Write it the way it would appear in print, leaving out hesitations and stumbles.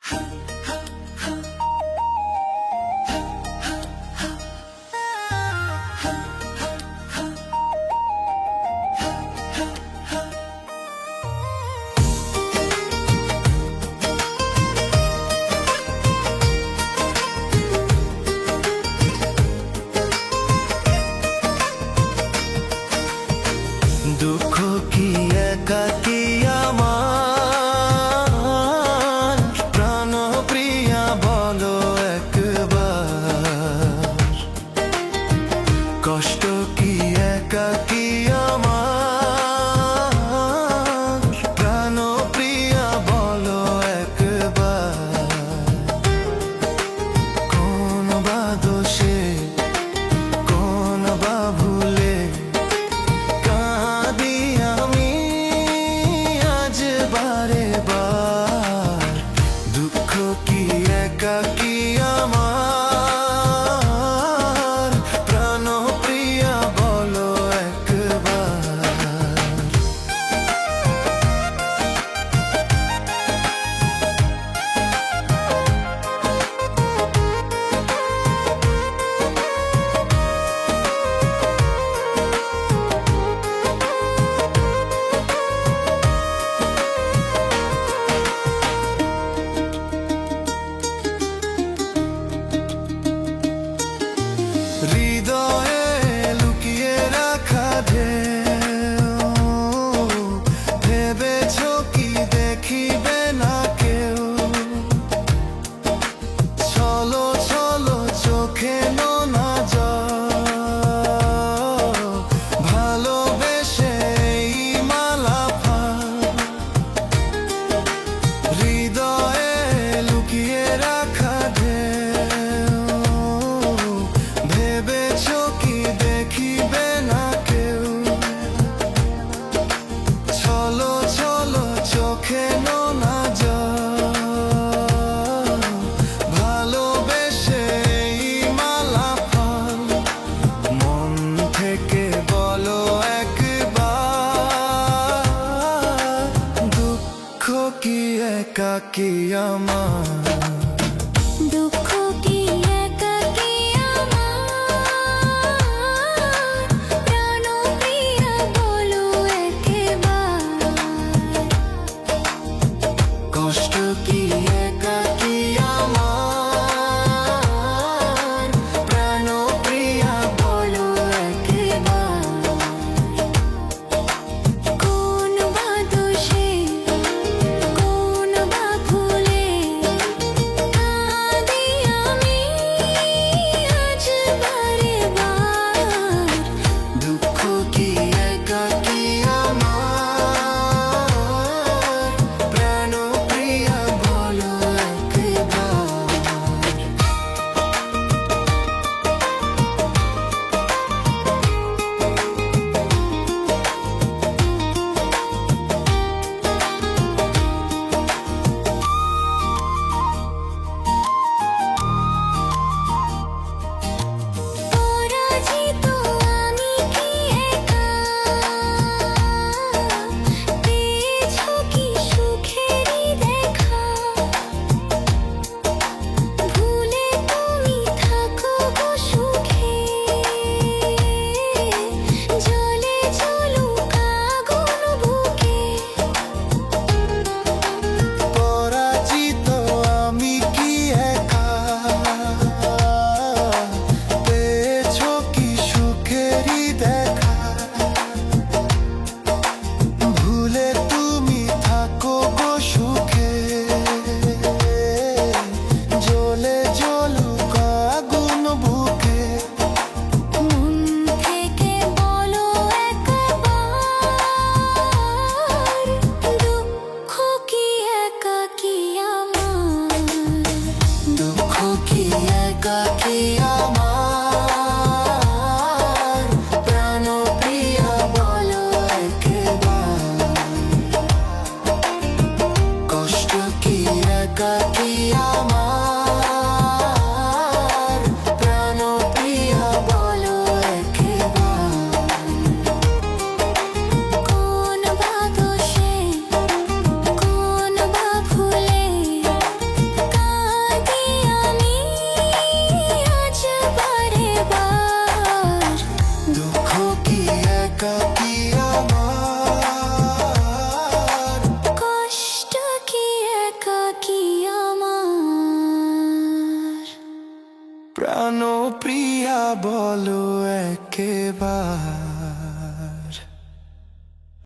দুঃখ কি একাকী আমার প্রাণ প্রিয়া বলো একবার, কষ্ট কি একাকী আমার প্রাণ প্রিয়া বলো একবার, কোন বা দোষে কোন বা ভুলে বারে বার, দুঃখ কি একাকী আমার প্রাণ প্রিয়া বলো একবার। হৃদয়ে লুকিয়ে রাখা ঢেউ ভেবেছ কি দেখিবে না কেউ, চলো চলো চোখে নোনা জল, ভালোবেসে এই মালা ফাল, হৃদয়ে লুকিয়ে রাখা ভেবেছ কি দেখিবে না কেউ, চলো চলো চোখে নোনা জল, ভালোবেসে এই মালা ফল, মন থেকে বলো একবার, দুঃখ কি একাকী আমার। দুঃখ কি একাকী আমার প্রাণ প্রিয়া বলো একবার, কষ্ট কি একাকী আমার প্রাণ প্রিয়া বলো একবার, কোন বা দোষে কোন বা ভুলে প্রাণপ্রিয়া বলো একেবার